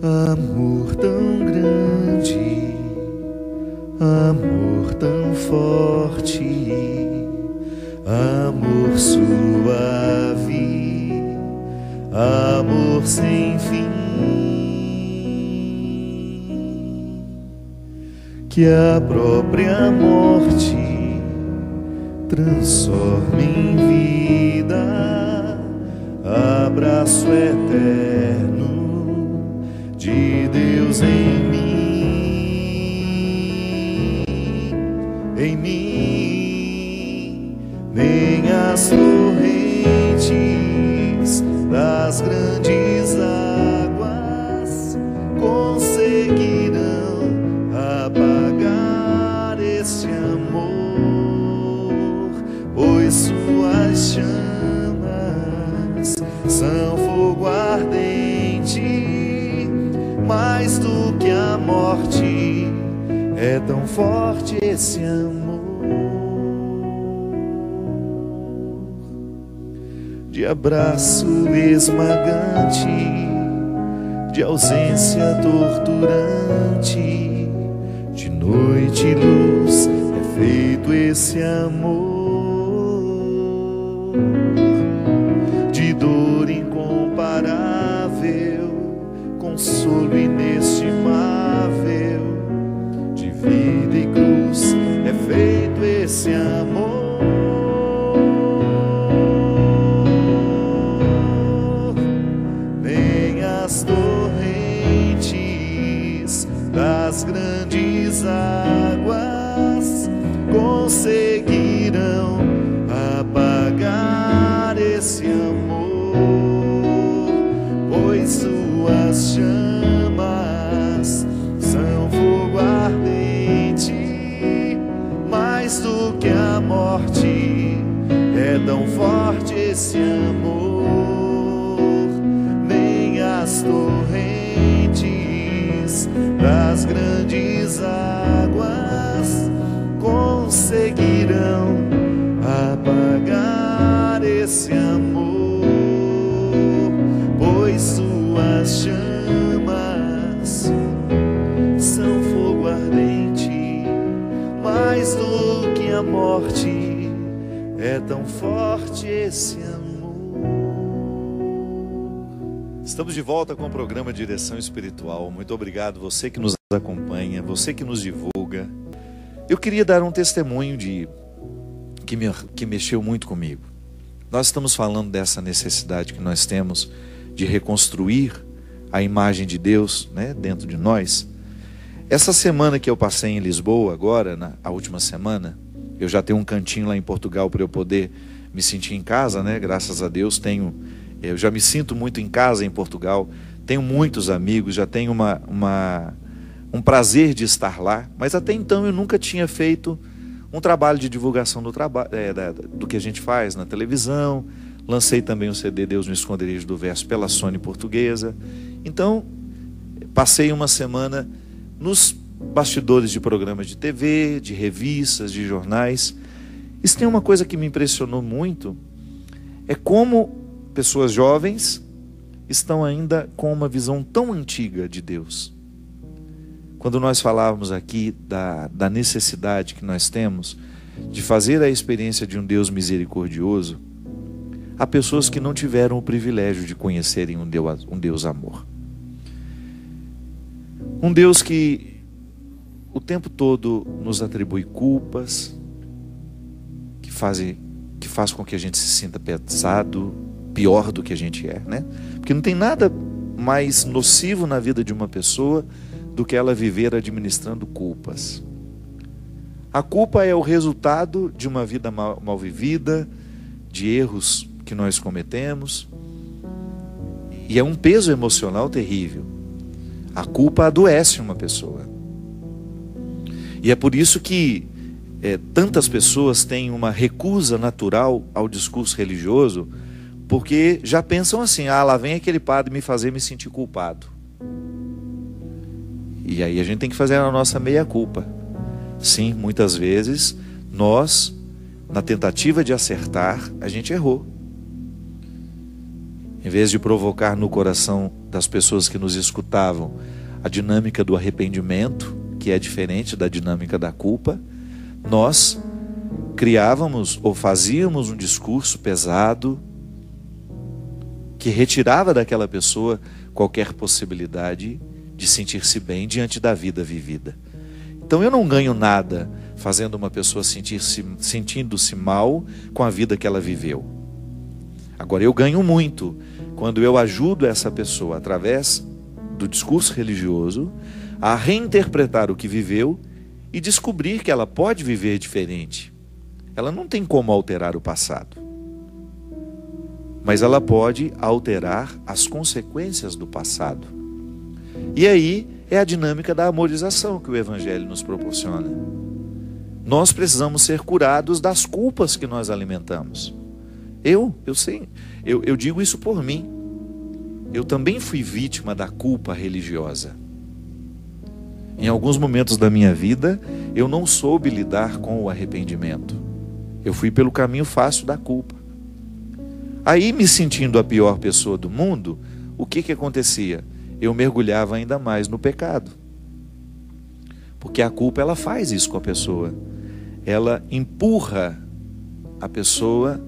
Amor tão grande, amor tão forte, amor suave, amor sem fim, que a própria morte transforma em vida, abraço eterno de Deus em mim, nem as torrentes das grandes águas conseguirão apagar este amor, pois suas chamas são fogo ardente, mais do que a morte, é tão forte esse amor. De abraço esmagante, de ausência torturante, de noite e luz é feito esse amor. De dor incomparável, consolo inestimável, de vida e cruz é feito esse amor. Nem as torrentes das grandes águas conseguirão apagar esse amor, pois suas chamas são fogo ardente, mais do que a morte, é tão forte esse amor. Nem as torrentes das grandes águas conseguirão apagar esse amor, pois suas chamas são fogo ardente, mais do que a morte, é tão forte esse amor. Estamos de volta com o programa Direção Espiritual. Muito obrigado você que nos acompanha, você que nos divulga. Eu queria dar um testemunho que mexeu muito comigo. Nós estamos falando dessa necessidade que nós temos de reconstruir a imagem de Deus, né, dentro de nós. Essa semana que eu passei em Lisboa, agora, a última semana, eu já tenho um cantinho lá em Portugal para eu poder me sentir em casa, né? Graças a Deus eu já me sinto muito em casa em Portugal, tenho muitos amigos, já tenho um prazer de estar lá, mas até então eu nunca tinha feito um trabalho de divulgação do que a gente faz na televisão. Lancei também o CD Deus no Esconderijo do Verso pela Sony Portuguesa. Então, passei uma semana nos bastidores de programas de TV, de revistas, de jornais. Isso tem uma coisa que me impressionou muito, é como pessoas jovens estão ainda com uma visão tão antiga de Deus. Quando nós falávamos aqui da necessidade que nós temos de fazer a experiência de um Deus misericordioso, há pessoas que não tiveram o privilégio de conhecerem um Deus amor. Um Deus que o tempo todo nos atribui culpas, que faz com que a gente se sinta pesado, pior do que a gente é, né? Porque não tem nada mais nocivo na vida de uma pessoa do que ela viver administrando culpas. A culpa é o resultado de uma vida mal vivida, de erros que nós cometemos, e é um peso emocional terrível. A culpa adoece uma pessoa. E é por isso que tantas pessoas têm uma recusa natural ao discurso religioso, porque já pensam assim: lá vem aquele padre me fazer me sentir culpado. E aí a gente tem que fazer a nossa meia-culpa. Sim, muitas vezes nós, na tentativa de acertar, a gente errou. Em vez de provocar no coração das pessoas que nos escutavam a dinâmica do arrependimento, que é diferente da dinâmica da culpa, nós criávamos ou fazíamos um discurso pesado que retirava daquela pessoa qualquer possibilidade de sentir-se bem diante da vida vivida. Então eu não ganho nada fazendo uma pessoa sentindo-se mal com a vida que ela viveu. Agora eu ganho muito quando eu ajudo essa pessoa através do discurso religioso a reinterpretar o que viveu e descobrir que ela pode viver diferente. Ela não tem como alterar o passado, mas ela pode alterar as consequências do passado. E aí é a dinâmica da amorização que o Evangelho nos proporciona. Nós precisamos ser curados das culpas que nós alimentamos. Eu sei, eu digo isso por mim. Eu também fui vítima da culpa religiosa. Em alguns momentos da minha vida, eu não soube lidar com o arrependimento. Eu fui pelo caminho fácil da culpa. Aí, me sentindo a pior pessoa do mundo, o que acontecia? Eu mergulhava ainda mais no pecado. Porque a culpa, ela faz isso com a pessoa. Ela empurra a pessoa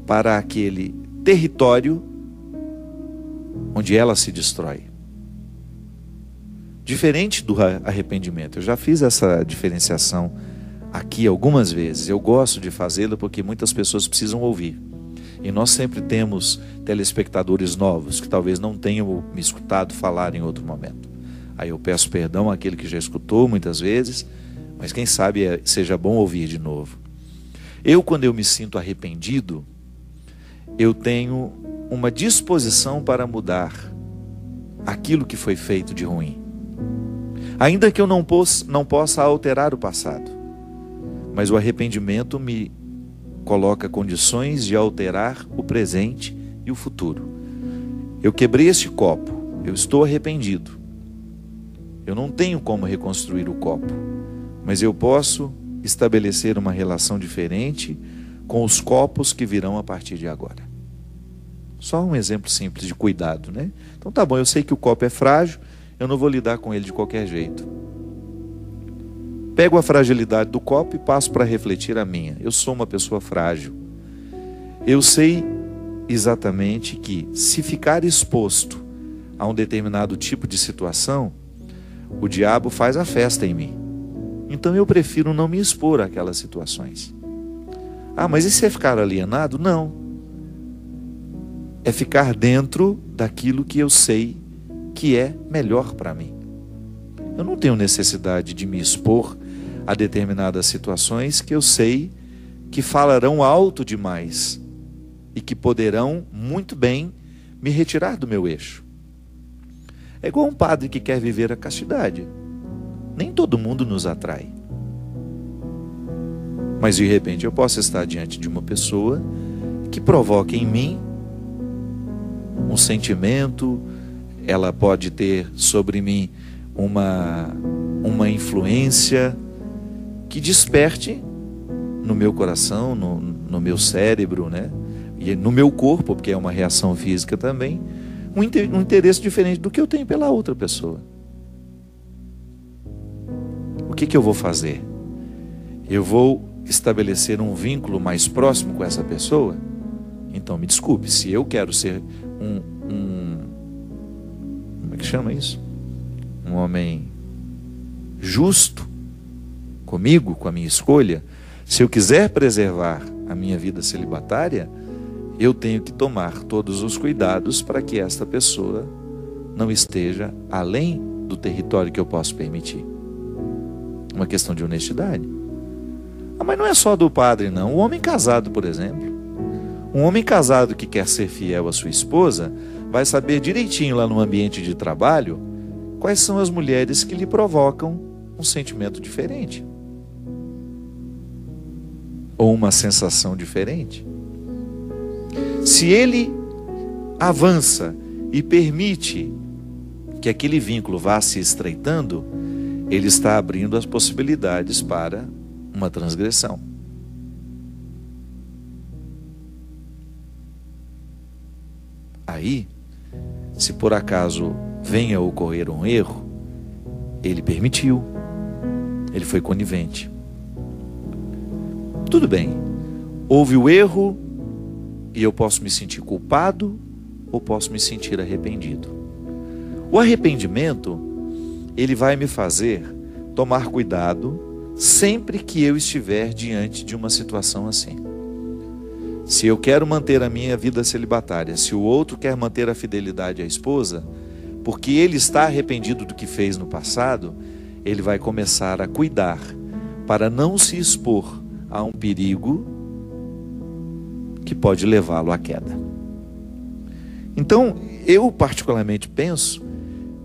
para aquele território onde ela se destrói. Diferente do arrependimento. Eu já fiz essa diferenciação aqui algumas vezes. Eu gosto de fazê-la porque muitas pessoas precisam ouvir. E nós sempre temos telespectadores novos que talvez não tenham me escutado falar em outro momento. Aí eu peço perdão àquele que já escutou muitas vezes, mas quem sabe seja bom ouvir de novo. Quando eu me sinto arrependido, eu tenho uma disposição para mudar aquilo que foi feito de ruim. Ainda que eu não possa alterar o passado, mas o arrependimento me coloca condições de alterar o presente e o futuro. Eu quebrei este copo, eu estou arrependido. Eu não tenho como reconstruir o copo, mas eu posso estabelecer uma relação diferente com os copos que virão a partir de agora. Só um exemplo simples de cuidado, né? Então tá bom, eu sei que o copo é frágil, eu não vou lidar com ele de qualquer jeito. Pego a fragilidade do copo e passo para refletir a minha. Eu sou uma pessoa frágil. Eu sei exatamente que, se ficar exposto a um determinado tipo de situação, o diabo faz a festa em mim. Então eu prefiro não me expor àquelas situações. Mas e se é ficar alienado? Não. É ficar dentro daquilo que eu sei que é melhor para mim. Eu não tenho necessidade de me expor a determinadas situações que eu sei que falarão alto demais e que poderão muito bem me retirar do meu eixo. É igual um padre que quer viver a castidade. Nem todo mundo nos atrai. Mas de repente eu posso estar diante de uma pessoa que provoca em mim um sentimento, ela pode ter sobre mim uma influência que desperte no meu coração, no meu cérebro, né? E no meu corpo, porque é uma reação física também, um interesse diferente do que eu tenho pela outra pessoa. O que eu vou fazer? Eu vou estabelecer um vínculo mais próximo com essa pessoa? Então me desculpe, se eu quero ser como é que chama isso? Um homem justo comigo, com a minha escolha, se eu quiser preservar a minha vida celibatária, eu tenho que tomar todos os cuidados para que esta pessoa não esteja além do território que eu posso permitir. Uma questão de honestidade. Mas não é só do padre, não. O homem casado, por exemplo. Um homem casado que quer ser fiel à sua esposa vai saber direitinho lá no ambiente de trabalho quais são as mulheres que lhe provocam um sentimento diferente. Ou uma sensação diferente. Se ele avança e permite que aquele vínculo vá se estreitando, ele está abrindo as possibilidades para uma transgressão. Aí, se por acaso venha a ocorrer um erro, ele permitiu, ele foi conivente. Tudo bem, houve o erro e eu posso me sentir culpado ou posso me sentir arrependido. O arrependimento, ele vai me fazer tomar cuidado sempre que eu estiver diante de uma situação assim. Se eu quero manter a minha vida celibatária, se o outro quer manter a fidelidade à esposa, porque ele está arrependido do que fez no passado, ele vai começar a cuidar para não se expor a um perigo que pode levá-lo à queda. Então, eu particularmente penso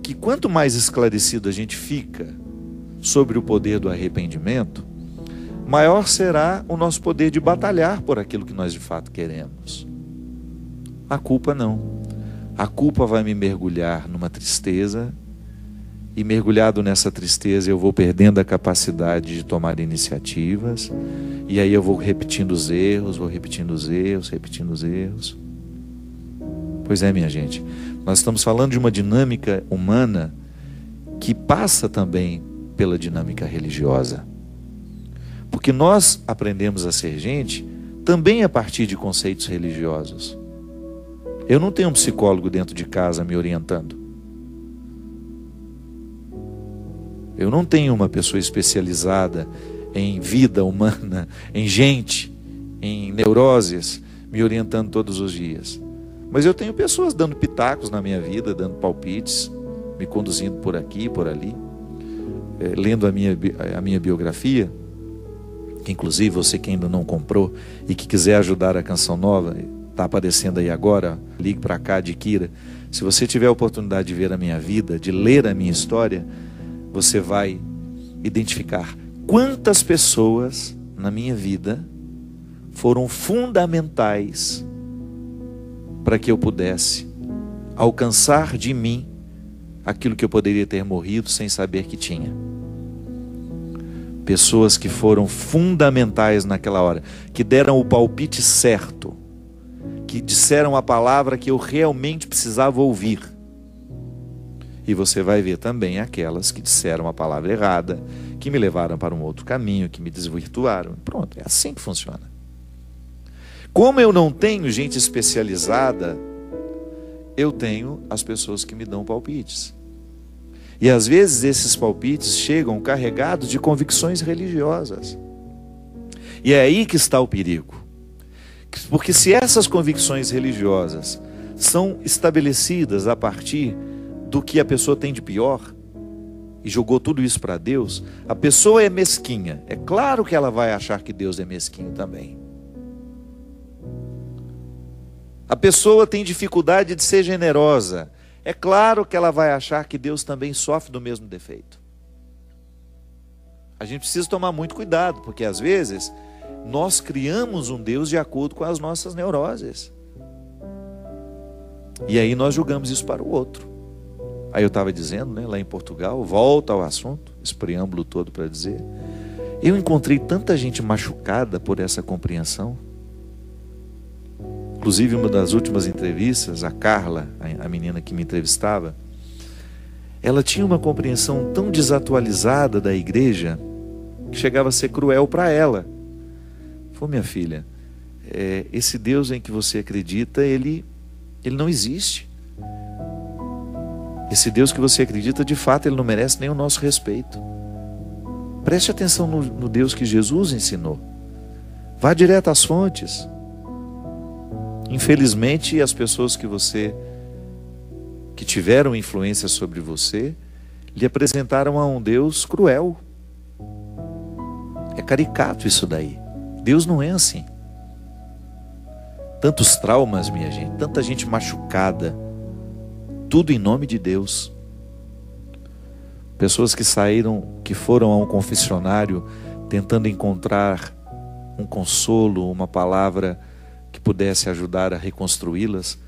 que quanto mais esclarecido a gente fica sobre o poder do arrependimento, maior será o nosso poder de batalhar por aquilo que nós de fato queremos. A culpa não. A culpa vai me mergulhar numa tristeza, e mergulhado nessa tristeza eu vou perdendo a capacidade de tomar iniciativas, e aí eu vou repetindo os erros, repetindo os erros. Pois é, minha gente, nós estamos falando de uma dinâmica humana que passa também pela dinâmica religiosa. Porque nós aprendemos a ser gente também a partir de conceitos religiosos. Eu não tenho um psicólogo dentro de casa me orientando. Eu não tenho uma pessoa especializada em vida humana, em gente, em neuroses, me orientando todos os dias. Mas eu tenho pessoas dando pitacos na minha vida, dando palpites, me conduzindo por aqui, por ali, lendo a minha biografia, que inclusive você que ainda não comprou e que quiser ajudar a Canção Nova, está aparecendo aí agora, ligue para cá, adquira. Se você tiver a oportunidade de ver a minha vida, de ler a minha história, você vai identificar quantas pessoas na minha vida foram fundamentais para que eu pudesse alcançar de mim aquilo que eu poderia ter morrido sem saber que tinha. Pessoas que foram fundamentais naquela hora, que deram o palpite certo, que disseram a palavra que eu realmente precisava ouvir. E você vai ver também aquelas que disseram a palavra errada, que me levaram para um outro caminho, que me desvirtuaram. Pronto, é assim que funciona. Como eu não tenho gente especializada, eu tenho as pessoas que me dão palpites. E às vezes esses palpites chegam carregados de convicções religiosas. E é aí que está o perigo. Porque se essas convicções religiosas são estabelecidas a partir do que a pessoa tem de pior, e jogou tudo isso para Deus, a pessoa é mesquinha. É claro que ela vai achar que Deus é mesquinho também. A pessoa tem dificuldade de ser generosa. É claro que ela vai achar que Deus também sofre do mesmo defeito. A gente precisa tomar muito cuidado, porque às vezes nós criamos um Deus de acordo com as nossas neuroses. E aí nós julgamos isso para o outro. Aí eu estava dizendo, lá em Portugal, volta ao assunto, esse preâmbulo todo para dizer, eu encontrei tanta gente machucada por essa compreensão. Inclusive, uma das últimas entrevistas, a Carla, a menina que me entrevistava, ela tinha uma compreensão tão desatualizada da igreja que chegava a ser cruel para ela. Falou, minha filha, esse Deus em que você acredita, ele não existe. Esse Deus que você acredita, de fato, ele não merece nem o nosso respeito. Preste atenção no Deus que Jesus ensinou. Vá direto às fontes. Infelizmente, as pessoas que tiveram influência sobre você, lhe apresentaram a um Deus cruel. É caricato isso daí. Deus não é assim. Tantos traumas, minha gente, tanta gente machucada, tudo em nome de Deus. Pessoas que foram a um confessionário tentando encontrar um consolo, uma palavra que pudesse ajudar a reconstruí-las,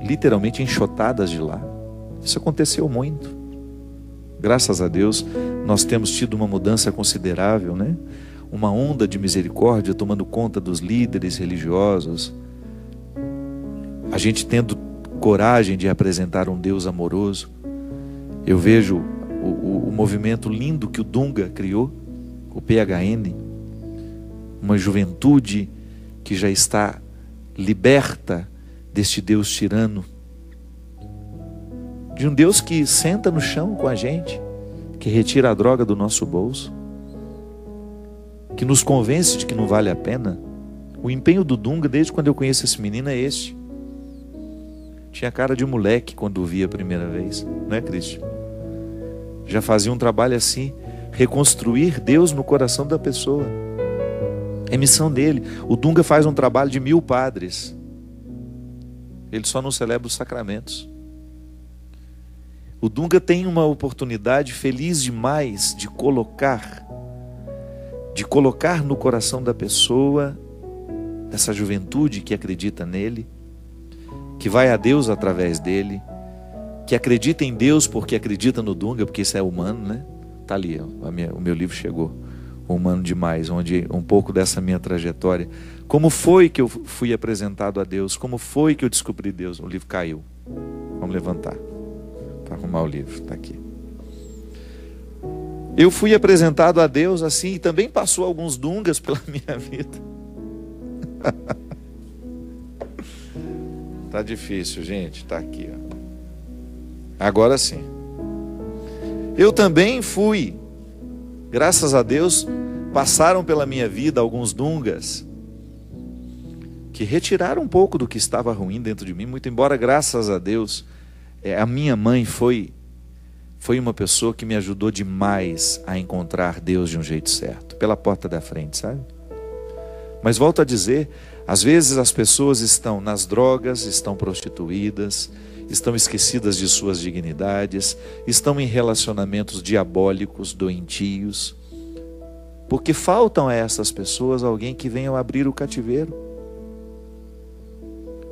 literalmente enxotadas de lá. Isso aconteceu muito. Graças a Deus, nós temos tido uma mudança considerável, Uma onda de misericórdia tomando conta dos líderes religiosos. a gente tendo coragem de apresentar um Deus amoroso. Eu vejo o movimento lindo que o Dunga criou, o PHN, uma juventude que já está liberta deste Deus tirano, de um Deus que senta no chão com a gente, que retira a droga do nosso bolso, que nos convence de que não vale a pena. O empenho do Dunga, desde quando eu conheço esse menino, é este. Tinha cara de moleque quando o via a primeira vez, não é, Cristian? Já fazia um trabalho assim, reconstruir Deus no coração da pessoa. É missão dele. O Dunga faz um trabalho de 1000 padres. Ele só não celebra os sacramentos. O Dunga tem uma oportunidade feliz demais de colocar no coração da pessoa, dessa juventude que acredita nele, que vai a Deus através dele, que acredita em Deus porque acredita no Dunga, porque isso é humano, né? Tá ali, o meu livro chegou, Humano Demais, onde um pouco dessa minha trajetória. Como foi que eu fui apresentado a Deus? Como foi que eu descobri Deus? O livro caiu. Vamos levantar para arrumar o livro, está aqui. Eu fui apresentado a Deus assim, e também passou alguns Dungas pela minha vida. Tá difícil, gente, tá aqui, ó. Agora sim. Eu também fui, graças a Deus, passaram pela minha vida alguns Dungas que retiraram um pouco do que estava ruim dentro de mim, muito embora, graças a Deus, a minha mãe foi uma pessoa que me ajudou demais a encontrar Deus de um jeito certo, pela porta da frente, sabe? Mas volto a dizer, às vezes as pessoas estão nas drogas, estão prostituídas, estão esquecidas de suas dignidades, estão em relacionamentos diabólicos, doentios, porque faltam a essas pessoas alguém que venha abrir o cativeiro.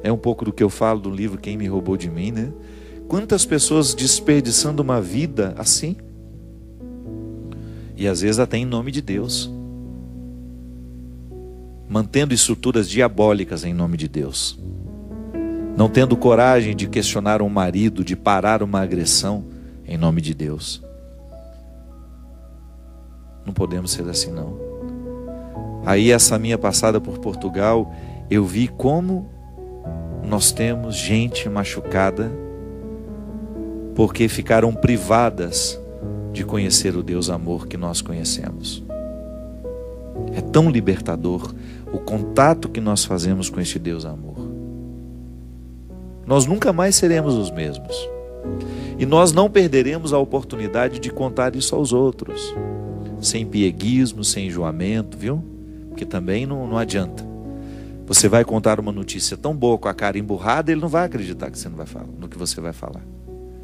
É um pouco do que eu falo do livro Quem Me Roubou de Mim, né? Quantas pessoas desperdiçando uma vida assim? E às vezes até em nome de Deus, mantendo estruturas diabólicas em nome de Deus, não tendo coragem de questionar um marido, de parar uma agressão em nome de Deus. Não podemos ser assim, não. Aí essa minha passada por Portugal, eu vi como nós temos gente machucada porque ficaram privadas de conhecer o Deus amor que nós conhecemos. É tão libertador o contato que nós fazemos com este Deus amor. Nós nunca mais seremos os mesmos. E nós não perderemos a oportunidade de contar isso aos outros. Sem pieguismo, sem enjoamento, viu? Porque também não adianta. Você vai contar uma notícia tão boa com a cara emburrada, ele não vai acreditar que você não vai falar, no que você vai falar.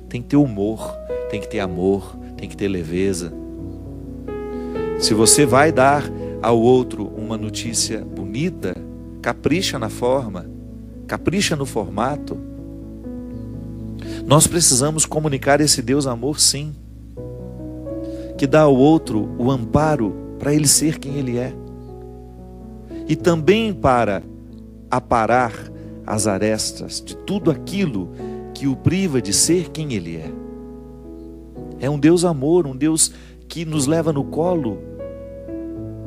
Tem que ter humor, tem que ter amor, tem que ter leveza. Se você vai dar ao outro uma notícia bonita, capricha na forma, capricha no formato. Nós precisamos comunicar esse Deus amor, sim, que dá ao outro o amparo para ele ser quem ele é, e também para aparar as arestas de tudo aquilo que o priva de ser quem ele é. É um Deus amor, um Deus que nos leva no colo,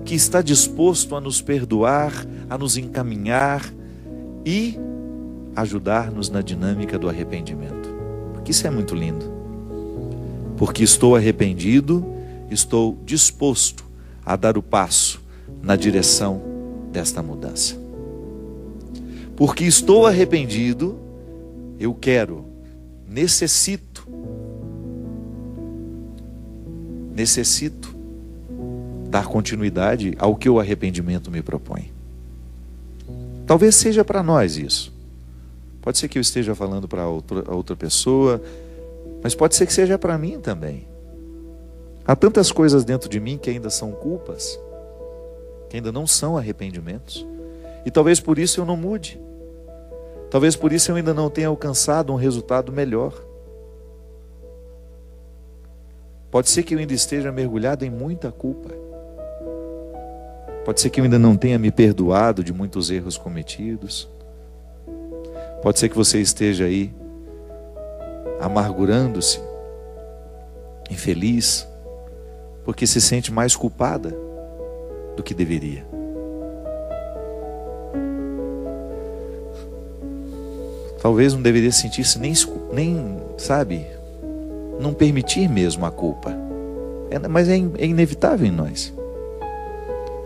que está disposto a nos perdoar, a nos encaminhar e ajudar-nos na dinâmica do arrependimento. Porque isso é muito lindo. Porque estou arrependido, estou disposto a dar o passo na direção desta mudança. Porque estou arrependido, eu quero, necessito dar continuidade ao que o arrependimento me propõe. Talvez seja para nós isso. Pode ser que eu esteja falando para outra pessoa, mas pode ser que seja para mim também. Há tantas coisas dentro de mim que ainda são culpas, que ainda não são arrependimentos, e talvez por isso eu não mude. Talvez por isso eu ainda não tenha alcançado um resultado melhor. Pode ser que eu ainda esteja mergulhado em muita culpa. Pode ser que eu ainda não tenha me perdoado de muitos erros cometidos. Pode ser que você esteja aí amargurando-se, infeliz, porque se sente mais culpada do que deveria. Talvez não deveria sentir-se nem, sabe, não permitir mesmo a culpa. Mas é inevitável em nós.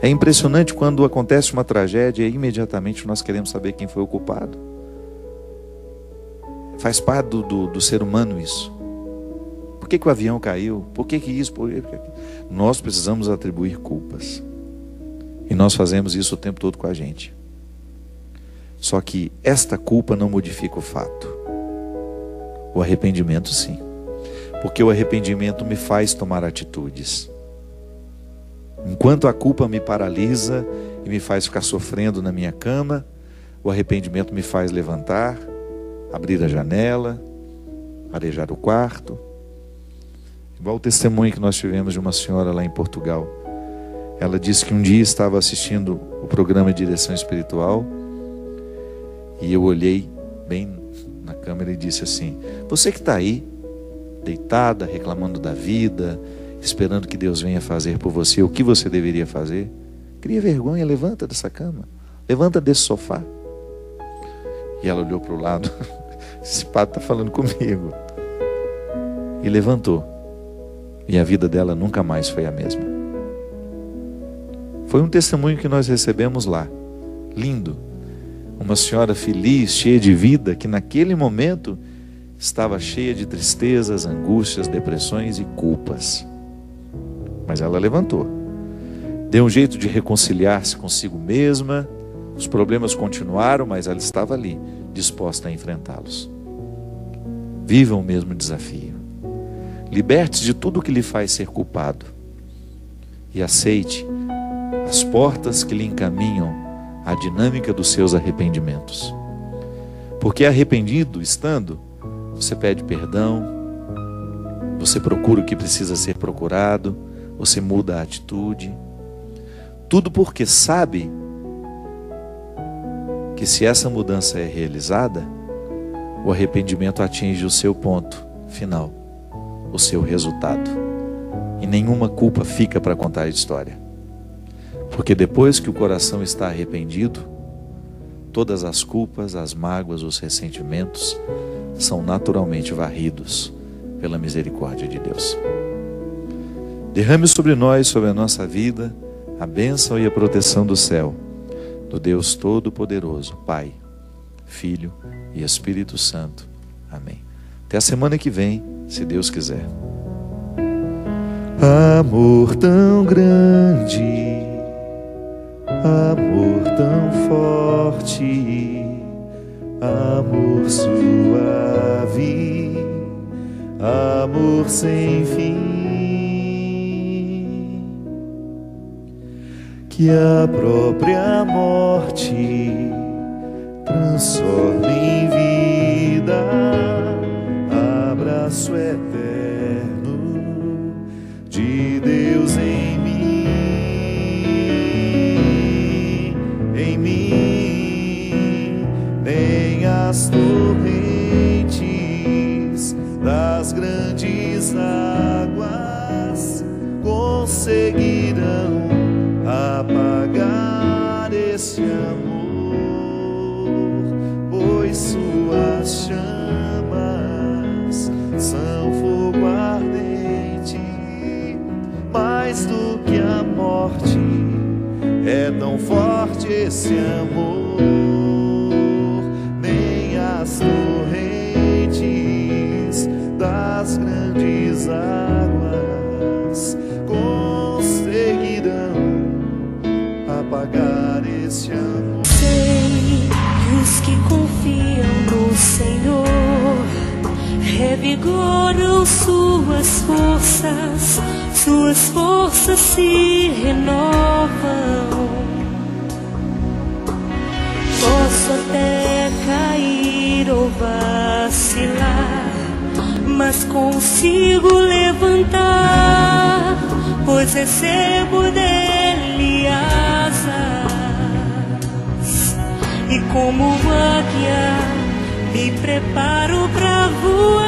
É impressionante quando acontece uma tragédia e imediatamente nós queremos saber quem foi o culpado. Faz parte do ser humano isso. Por que o avião caiu? Por que isso? Nós precisamos atribuir culpas. E nós fazemos isso o tempo todo com a gente. Só que esta culpa não modifica o fato. O arrependimento sim. Porque o arrependimento me faz tomar atitudes. Enquanto a culpa me paralisa e me faz ficar sofrendo na minha cama, o arrependimento me faz levantar, abrir a janela, arejar o quarto. Igual o testemunho que nós tivemos de uma senhora lá em Portugal. Ela disse que um dia estava assistindo o programa de direção espiritual e eu olhei bem na câmera e disse assim: você que está aí, deitada, reclamando da vida, esperando que Deus venha fazer por você o que você deveria fazer, cria vergonha, levanta dessa cama, levanta desse sofá. E ela olhou para o lado, esse padre está falando comigo, e levantou, e a vida dela nunca mais foi a mesma. Foi um testemunho que nós recebemos lá, lindo, uma senhora feliz, cheia de vida, que naquele momento estava cheia de tristezas, angústias, depressões e culpas. Mas ela levantou, deu um jeito de reconciliar-se consigo mesma. Os problemas continuaram, mas ela estava ali, disposta a enfrentá-los. Viva o mesmo desafio. Liberte-se de tudo que lhe faz ser culpado e aceite as portas que lhe encaminham à dinâmica dos seus arrependimentos. Porque arrependido estando, você pede perdão, você procura o que precisa ser procurado, você muda a atitude. Tudo porque sabe que se essa mudança é realizada, o arrependimento atinge o seu ponto final, o seu resultado. E nenhuma culpa fica para contar a história. Porque depois que o coração está arrependido, todas as culpas, as mágoas, os ressentimentos são naturalmente varridos pela misericórdia de Deus. Derrame sobre nós, sobre a nossa vida, a bênção e a proteção do céu, do Deus Todo-Poderoso, Pai, Filho e Espírito Santo. Amém. Até a semana que vem, se Deus quiser. Amor tão grande, amor tão forte, amor suave, amor sem fim, que a própria morte transforma em vida, abraço eterno de Deus em mim, nem as torrentes das grandes águas conseguirão apagar esse amor, pois suas chamas são fogo ardente, mais do que a morte, é tão forte esse amor, nem as torrentes das grandes águas conseguirão apagar esse amor. Sei que os que confiam no Senhor revigoram suas forças se renovam. Posso até cair ou vacilar, mas consigo levantar, pois recebo dele asas, e como águia me preparo pra voar.